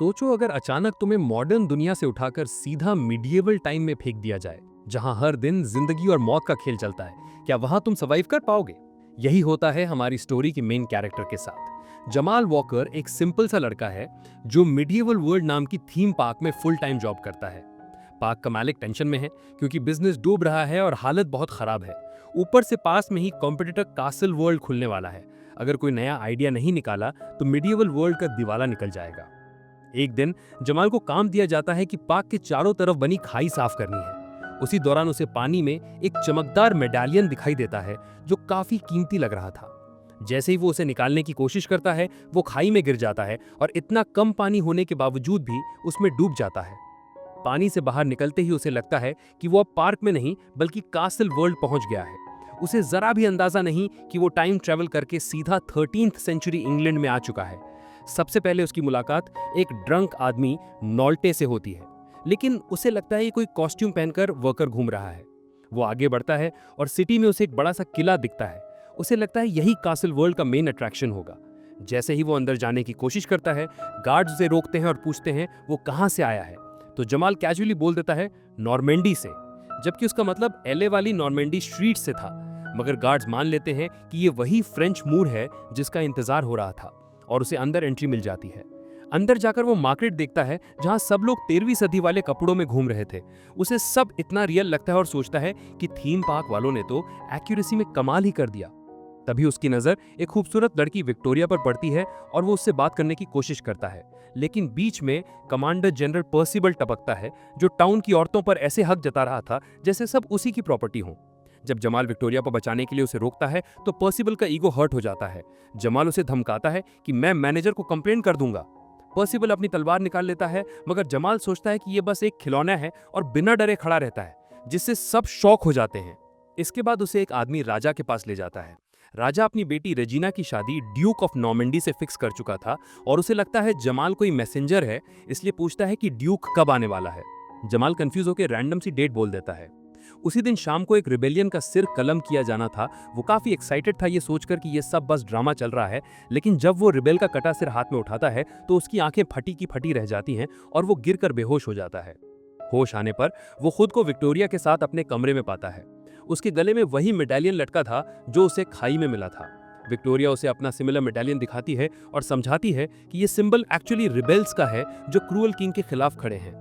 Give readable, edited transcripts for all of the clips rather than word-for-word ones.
सोचो अगर अचानक तुम्हें मॉडर्न दुनिया से उठाकर सीधा मिडिएवल टाइम में फेंक दिया जाए, जहां हर दिन जिंदगी और मौत का खेल चलता है। क्या वहां तुम सर्वाइव कर पाओगे? यही होता है हमारी स्टोरी के मेन कैरेक्टर के साथ। जमाल वॉकर एक सिंपल सा लड़का है जो मिडिएवल वर्ल्ड नाम की थीम पार्क में फुल टाइम जॉब करता है। पार्क का मालिक टेंशन में है क्योंकि बिजनेस डूब रहा है और हालत बहुत खराब है। ऊपर से पास में ही कॉम्पिटिटर कासल वर्ल्ड खुलने वाला है। अगर कोई नया आइडिया नहीं निकाला तो मिडिएवल वर्ल्ड का दिवाला निकल जाएगा। एक दिन जमाल को काम दिया जाता है कि पार्क के चारों तरफ बनी खाई साफ करनी है। उसी दौरान उसे पानी में एक चमकदार मेडालियन दिखाई देता है जो काफी कीमती लग रहा था। जैसे ही वो उसे निकालने की कोशिश करता है, वो खाई में गिर जाता है और इतना कम पानी होने के बावजूद भी उसमें डूब जाता है। पानी से बाहर निकलते ही उसे लगता है कि वो अब पार्क में नहीं बल्कि कासल वर्ल्ड पहुंच गया है। उसे जरा भी अंदाजा नहीं कि वो टाइम ट्रेवल करके सीधा 13th सेंचुरी इंग्लैंड में आ चुका है। सबसे पहले उसकी मुलाकात एक ड्रंक आदमी नॉल्टे से होती है, लेकिन उसे लगता है ये कोई कॉस्ट्यूम पहनकर वर्कर घूम रहा है। वो आगे बढ़ता है और सिटी में उसे एक बड़ा सा किला दिखता है। उसे लगता है यही कासल वर्ल्ड का मेन अट्रैक्शन होगा। जैसे ही वो अंदर जाने की कोशिश करता है, गार्ड्स उसे रोकते हैं और पूछते हैं वो कहाँ से आया है। तो जमाल कैजुअली बोल देता है नॉर्मेंडी से, जबकि उसका मतलब एलए वाली नॉर्मेंडी स्ट्रीट से था। मगर गार्ड्स मान लेते हैं कि ये वही फ्रेंच मूर है जिसका इंतजार हो रहा था और उसे अंदर एंट्री मिल जाती है। अंदर जाकर वो मार्केट देखता है जहां सब लोग 13वीं सदी वाले कपड़ों में घूम रहे थे। उसे सब इतना रियल लगता है और सोचता है कि थीम पार्क वालों ने तो एक्यूरेसी में कमाल ही कर दिया। तभी उसकी नजर एक खूबसूरत लड़की विक्टोरिया पर पड़ती है और वो उससे बात करने की कोशिश करता है, लेकिन बीच में कमांडर जनरल पर्सिबल टपकता है जो टाउन की औरतों पर ऐसे हक जता रहा था जैसे सब उसी की प्रॉपर्टी हो। जब जमाल विक्टोरिया को बचाने के लिए उसे रोकता है तो पर्सिबल का ईगो हर्ट हो जाता है। जमाल उसे धमकाता है कि मैं मैनेजर को कंप्लेन कर दूंगा। पर्सिबल अपनी तलवार निकाल लेता है, मगर जमाल सोचता है कि यह बस एक खिलौना है और बिना डरे खड़ा रहता है, जिससे सब शॉक हो जाते हैं। इसके बाद उसे एक आदमी राजा के पास ले जाता है। राजा अपनी बेटी रेजिना की शादी ड्यूक ऑफ नॉर्मेंडी से फिक्स कर चुका था और उसे लगता है जमाल कोई मैसेंजर है, इसलिए पूछता है कि ड्यूक कब आने वाला है। जमाल कंफ्यूज होकर रैंडम सी डेट बोल देता है। उसी दिन शाम को एक रिबेलियन का सिर कलम किया जाना था। वो काफी एक्साइटेड था ये सोचकर कि ये सब बस ड्रामा चल रहा है, लेकिन जब वो रिबेल का कटा सिर हाथ में उठाता है तो उसकी आंखें फटी की फटी रह जाती हैं और वो गिरकर बेहोश हो जाता है। होश आने पर वो खुद को विक्टोरिया के साथ अपने कमरे में पाता है। उसके गले में वही मेडालियन लटका था जो उसे खाई में मिला था। विक्टोरिया उसे अपना सिमिलर मेडालियन दिखाती है और समझाती है कि ये सिंबल एक्चुअली रिबेल्स का है जो क्रूअल किंग के खिलाफ खड़े हैं।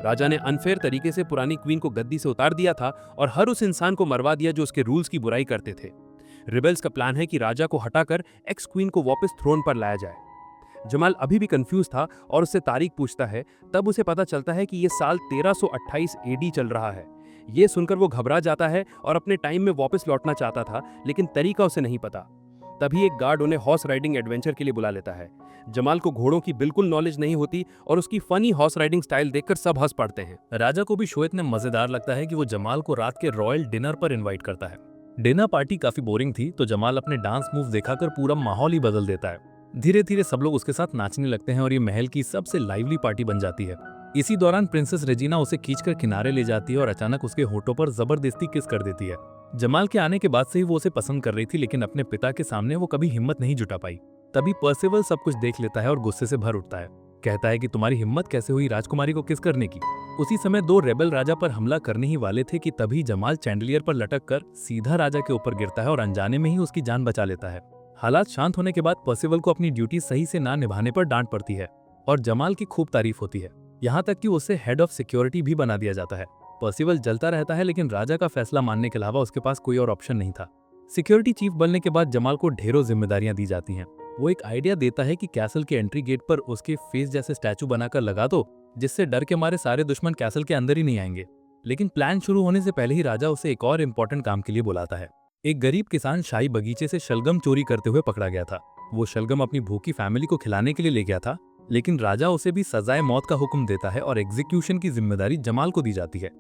राजा ने अनफेयर तरीके से पुरानी क्वीन को गद्दी से उतार दिया था और हर उस इंसान को मरवा दिया जो उसके रूल्स की बुराई करते थे। रिबेल्स का प्लान है कि राजा को हटाकर एक्स क्वीन को वापस थ्रोन पर लाया जाए। जमाल अभी भी कंफ्यूज था और उससे तारीख पूछता है। तब उसे पता चलता है कि यह साल 1328 एडी चल रहा है। यह सुनकर वो घबरा जाता है और अपने टाइम में वापस लौटना चाहता था, लेकिन तरीका उसे नहीं पता। तभी एक गार्ड उन्हें हॉर्स राइडिंग एडवेंचर के लिए बुला लेता है। जमाल को घोड़ों की बिल्कुल नॉलेज नहीं होती और उसकी फनी हॉर्स राइडिंग स्टाइल देखकर सब हंस पड़ते हैं। राजा को भी शो इतने मजेदार लगता है कि वो जमाल को रात के रॉयल डिनर पर इनवाइट करता है। डिनर पार्टी काफी बोरिंग थी तो जमाल अपने डांस मूव दिखाकर पूरा माहौल ही बदल देता है। धीरे धीरे सब लोग उसके साथ नाचने लगते हैं और ये महल की सबसे लाइवली पार्टी बन जाती है। इसी दौरान प्रिंसेस रेजिना उसे खींचकर किनारे ले जाती है और अचानक उसके होठों पर जबरदस्ती किस कर देती है। जमाल के आने के बाद से ही वो उसे पसंद कर रही थी, लेकिन अपने पिता के सामने वो कभी हिम्मत नहीं जुटा पाई। तभी पर्सिबल सब कुछ देख लेता है और गुस्से से भर उठता है। कहता है कि तुम्हारी हिम्मत कैसे हुई राजकुमारी को किस करने की। उसी समय दो रेबल राजा पर हमला करने ही वाले थे कि तभी जमाल चैंडलियर पर लटक कर सीधा राजा के ऊपर गिरता है और अनजाने में ही उसकी जान बचा लेता है। हालात शांत होने के बाद पर्सिबल को अपनी ड्यूटी सही से ना निभाने पर डांट पड़ती है और जमाल की खूब तारीफ होती है, यहाँ तक कि उसे हेड ऑफ सिक्योरिटी भी बना दिया जाता है। पर्सिबल जलता रहता है, लेकिन राजा का फैसला मानने के अलावा उसके पास कोई और ऑप्शन नहीं था। सिक्योरिटी चीफ बनने के बाद जमाल को ढेरों जिम्मेदारियां दी जाती हैं। वो एक आइडिया देता है कि कैसल के एंट्री गेट पर उसके फेस जैसे स्टैचू बनाकर लगा दो, जिससे डर के मारे सारे दुश्मन कैसल के अंदर ही नहीं आएंगे। लेकिन प्लान शुरू होने से पहले ही राजा उसे एक और इम्पोर्टेंट काम के लिए बुलाता है। एक गरीब किसान शाही बगीचे से शलगम चोरी करते हुए पकड़ा गया था। वो शलगम अपनी भूखी फैमिली को खिलाने के लिए ले गया था, लेकिन राजा उसे भी सजाए मौत का हुक्म देता है और एग्जीक्यूशन की जिम्मेदारी जमाल को दी जाती है।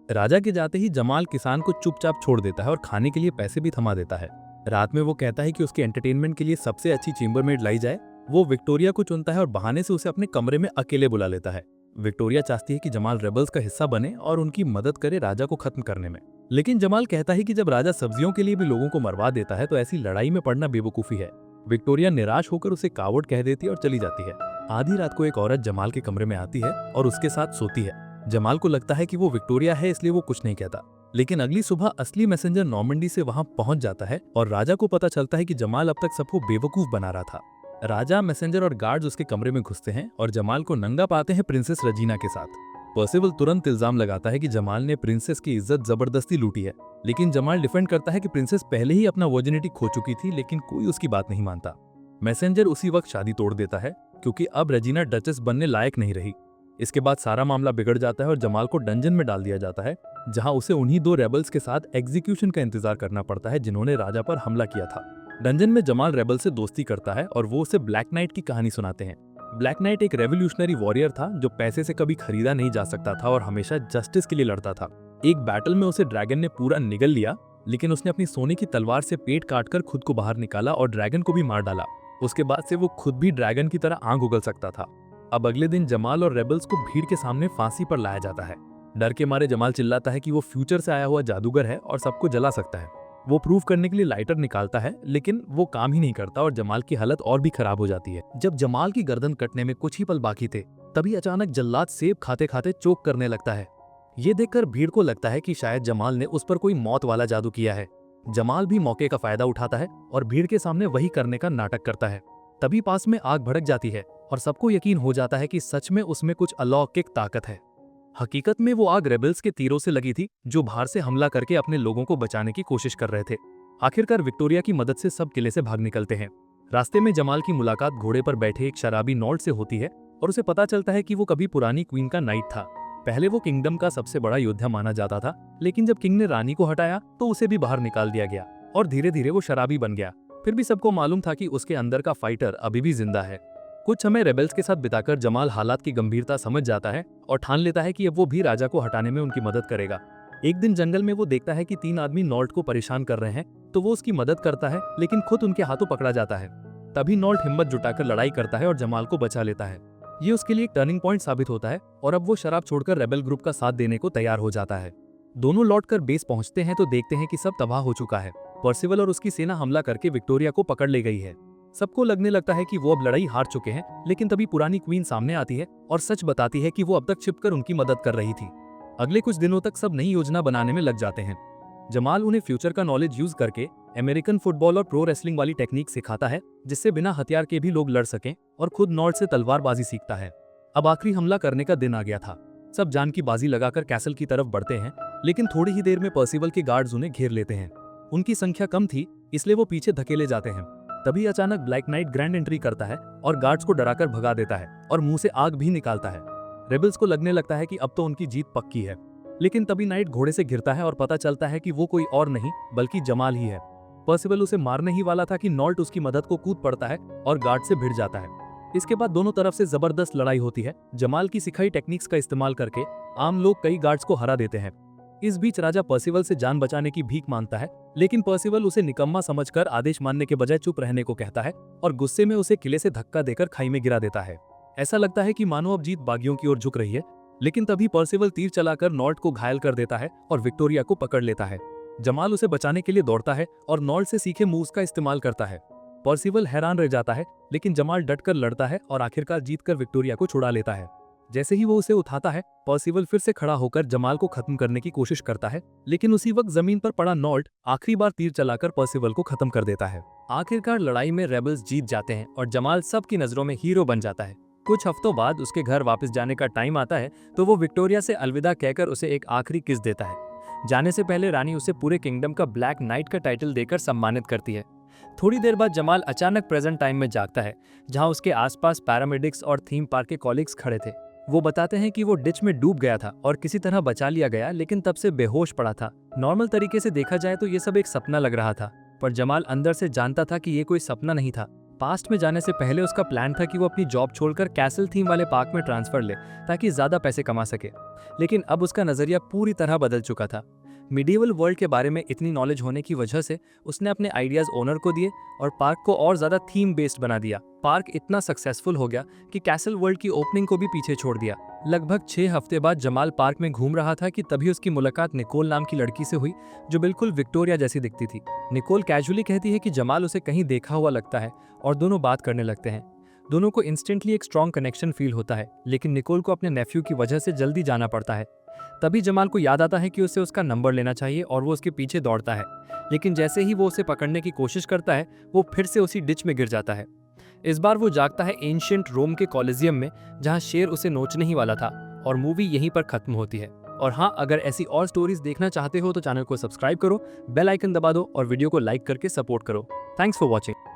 राजा के जाते ही जमाल किसान को चुपचाप छोड़ देता है और खाने के लिए पैसे भी थमा देता है। रात में वो कहता है कि उसके एंटरटेनमेंट के लिए सबसे अच्छी चेंबरमेड लाई जाए। वो विक्टोरिया को चुनता है और बहाने से उसे अपने कमरे में अकेले बुला लेता है। विक्टोरिया चाहती है कि जमाल रेबल्स का हिस्सा बने और उनकी मदद करे राजा को खत्म करने में, लेकिन जमाल कहता है कि जब राजा सब्जियों के लिए भी लोगों को मरवा देता है तो ऐसी लड़ाई में पड़ना बेवकूफी है। विक्टोरिया निराश होकर उसे कावड़ कह देती है और चली जाती है। आधी रात को एक औरत जमाल के कमरे में आती है और उसके साथ सोती है। जमाल को लगता है कि वो विक्टोरिया है, इसलिए वो कुछ नहीं कहता। लेकिन अगली सुबह असली मैसेंजर नॉर्मंडी से वहां पहुंच जाता है और राजा को पता चलता है कि जमाल अब तक सबको बेवकूफ बना रहा था। राजा, मैसेंजर और गार्ड्स उसके कमरे में घुसते हैं और जमाल को नंगा पाते हैं प्रिंसेस रजीना के साथ। पर्सिवल तुरंत इल्जाम लगाता है कि जमाल ने प्रिंसेस की इज्जत जबरदस्ती लूटी है, लेकिन जमाल डिफेंड करता है कि प्रिंसेस पहले ही अपना वर्जिनिटी खो चुकी थी, लेकिन कोई उसकी बात नहीं मानता। मैसेंजर उसी वक्त शादी तोड़ देता है क्योंकि अब रजीना डचेस बनने लायक नहीं रही। इसके बाद सारा मामला बिगड़ जाता है और जमाल को डंजन में डाल दिया जाता है, जहां उसे उन्हीं 2 रेबल्स के साथ एग्जीक्यूशन का इंतजार करना पड़ता है जिन्होंने राजा पर हमला किया था। डंजन में जमाल रेबल से दोस्ती करता है और वो उसे ब्लैक नाइट की कहानी सुनाते हैं। ब्लैक नाइट एक रेवोल्यूशनरी वॉरियर था जो पैसे से कभी खरीदा नहीं जा सकता था और हमेशा जस्टिस के लिए लड़ता था। एक बैटल में उसे ड्रैगन ने पूरा निगल लिया, लेकिन उसने अपनी सोने की तलवार से पेट काटकर खुद को बाहर निकाला और ड्रैगन को भी मार डाला। उसके बाद से वो खुद भी ड्रैगन की तरह आंख उगल सकता था। अब अगले दिन जमाल और रेबल्स को भीड़ के सामने फांसी पर लाया जाता है। डर के मारे जमाल चिल्लाता है कि वो फ्यूचर से आया हुआ जादूगर है और सबको जला सकता है। वो प्रूव करने के लिए लाइटर निकालता है, लेकिन वो काम ही नहीं करता और जमाल की हालत और भी खराब हो जाती है। जब जमाल की गर्दन कटने में कुछ ही पल बाकी थे, तभी अचानक जल्लाद सेब खाते खाते चोक करने लगता है। ये देखकर भीड़ को लगता है कि शायद जमाल ने उस पर कोई मौत वाला जादू किया है। जमाल भी मौके का फायदा उठाता है और भीड़ के सामने वही करने का नाटक करता है। तभी पास में आग भड़क जाती है और सबको यकीन हो जाता है कि सच में उसमें कुछ अलौकिक ताकत है। हकीकत में वो आग रेबल्स के तीरों से लगी थी, जो बाहर से हमला करके अपने लोगों को बचाने की कोशिश कर रहे थे। आखिरकार विक्टोरिया की मदद से सब किले से भाग निकलते हैं। रास्ते में जमाल की मुलाकात घोड़े पर बैठे एक शराबी नॉर्ड से होती है और उसे पता चलता है कि वो कभी पुरानी क्वीन का नाइट था। पहले वो किंगडम का सबसे बड़ा योद्धा माना जाता था, लेकिन जब किंग ने रानी को हटाया तो उसे भी बाहर निकाल दिया गया और धीरे धीरे वो शराबी बन गया। फिर भी सबको मालूम था कि उसके अंदर का फाइटर अभी भी जिंदा है। कुछ समय रेबल्स के साथ बिताकर जमाल हालात की गंभीरता समझ जाता है और ठान लेता है कि अब वो भी राजा को हटाने में उनकी मदद करेगा। एक दिन जंगल में वो देखता है कि 3 आदमी नॉर्ट को परेशान कर रहे हैं, तो वो उसकी मदद करता है, लेकिन खुद उनके हाथों पकड़ा जाता है। तभी नॉर्ट हिम्मत जुटाकर लड़ाई करता है और जमाल को बचा लेता है। ये उसके लिए एक टर्निंग पॉइंट साबित होता है और अब वो शराब छोड़कर रेबल ग्रुप का साथ देने को तैयार हो जाता है। दोनों लौटकर बेस पहुंचते हैं तो देखते हैं कि सब तबाह हो चुका है। पर्सिवल और उसकी सेना हमला करके विक्टोरिया को पकड़ ले गई है। सबको लगने लगता है कि वो अब लड़ाई हार चुके हैं, लेकिन तभी पुरानी क्वीन सामने आती है और सच बताती है कि वो अब तक छिपकर उनकी मदद कर रही थी। अगले कुछ दिनों तक सब नई योजना बनाने में लग जाते हैं। जमाल उन्हें फ्यूचर का नॉलेज यूज करके अमेरिकन फुटबॉल और प्रो रेसलिंग वाली टेक्निक सिखाता है, जिससे बिना हथियार के भी लोग लड़ सकें, और खुद नॉर्ड से तलवारबाजी सीखता है। अब आखिरी हमला करने का दिन आ गया था। सब जान की बाजी लगाकर कैसल की तरफ बढ़ते हैं, लेकिन थोड़ी ही देर में पर्सिवल के गार्ड्स उन्हें घेर लेते हैं। उनकी संख्या कम थी, इसलिए वो पीछे धकेले जाते हैं। तभी अचानक ब्लैक नाइट ग्रैंड एंट्री करता है और गार्ड्स को डराकर भगा देता है और मुंह से आग भी निकालता है। रेबल्स को लगने लगता है कि अब तो उनकी जीत पक्की है, लेकिन तभी नाइट घोड़े से गिरता है और पता चलता है कि वो कोई और नहीं बल्कि जमाल ही है। पर्सिवल उसे मारने ही वाला था कि नॉर्ट उसकी मदद को कूद पड़ता है और गार्ड से भिड़ जाता है। इसके बाद दोनों तरफ से जबरदस्त लड़ाई होती है। जमाल की सिखाई टेक्निक्स का इस्तेमाल करके आम लोग कई गार्ड्स को हरा देते हैं। इस बीच राजा पर्सिवल से जान बचाने की भीख मांगता है, लेकिन पर्सिवल उसे निकम्मा समझकर आदेश मानने के बजाय चुप रहने को कहता है और गुस्से में उसे किले से धक्का देकर खाई में गिरा देता है। ऐसा लगता है कि मानो अब जीत बागियों की ओर झुक रही है, लेकिन तभी पर्सिवल तीर चलाकर नॉर्ट को घायल कर देता है और विक्टोरिया को पकड़ लेता है। जमाल उसे बचाने के लिए दौड़ता है और नॉर्ट से सीखे मूव्स का इस्तेमाल करता है। पर्सिवल हैरान रह जाता है, लेकिन जमाल डटकर लड़ता है और आखिरकार जीतकर विक्टोरिया को छुड़ा लेता है। जैसे ही वो उसे उठाता है, पर्सिवल फिर से खड़ा होकर जमाल को खत्म करने की कोशिश करता है, लेकिन उसी वक्त जमीन पर पड़ा नॉर्ट आखिरी बार तीर चलाकर पर्सिवल को खत्म कर देता है। आखिरकार लड़ाई में रेबल्स जीत जाते हैं और जमाल सबकी नजरों में हीरो बन जाता है। कुछ हफ्तों बाद उसके घर वापस जाने का टाइम आता है, तो वो विक्टोरिया से अलविदा कहकर उसे एक आखिरी किस देता है। जाने से पहले रानी उसे पूरे किंगडम का ब्लैक नाइट का टाइटल देकर सम्मानित करती है। थोड़ी देर बाद जमाल अचानक प्रेजेंट टाइम में जागता है, जहां उसके आसपास पैरामेडिक्स और थीम पार्क के कॉलीग्स खड़े थे। वो बताते हैं कि वो डिच में डूब गया था और किसी तरह बचा लिया गया, लेकिन तब से बेहोश पड़ा था। नॉर्मल तरीके से देखा जाए तो ये सब एक सपना लग रहा था, पर जमाल अंदर से जानता था कि ये कोई सपना नहीं था। पास्ट में जाने से पहले उसका प्लान था कि वो अपनी जॉब छोड़कर कैसल थीम वाले पार्क में ट्रांसफर ले, ताकि ज्यादा पैसे कमा सके। लेकिन अब उसका नजरिया पूरी तरह बदल चुका था। मिडिवल वर्ल्ड के बारे में इतनी नॉलेज होने की वजह से उसने अपने आइडियाज ओनर को दिए और पार्क को और ज्यादा थीम बेस्ड बना दिया। पार्क इतना सक्सेसफुल हो गया कि कैसल वर्ल्ड की ओपनिंग को भी पीछे छोड़ दिया। लगभग 6 हफ्ते बाद जमाल पार्क में घूम रहा था कि तभी उसकी मुलाकात निकोल नाम की लड़की से हुई, जो बिल्कुल विक्टोरिया जैसी दिखती थी। निकोल कैजुअली कहती है कि जमाल उसे कहीं देखा हुआ लगता है और दोनों बात करने लगते हैं। दोनों को इंस्टेंटली एक स्ट्रॉन्ग कनेक्शन फील होता है, लेकिन निकोल को अपने नेफ्यू की वजह से जल्दी जाना पड़ता है। तभी जमाल को याद आता है कि उसे उसका नंबर लेना चाहिए और वो उसके पीछे दौड़ता है, लेकिन जैसे ही वो उसे पकड़ने की कोशिश करता है वो फिर से उसी डिच में गिर जाता है। इस बार वो जागता है एंशिएंट रोम के कॉलेजियम में, जहाँ शेर उसे नोचने ही वाला था, और मूवी यहीं पर खत्म होती है। और हाँ, अगर ऐसी और स्टोरीज देखना चाहते हो तो चैनल को सब्सक्राइब करो, बेल आइकन दबा दो और वीडियो को लाइक करके सपोर्ट करो। Thanks for watching.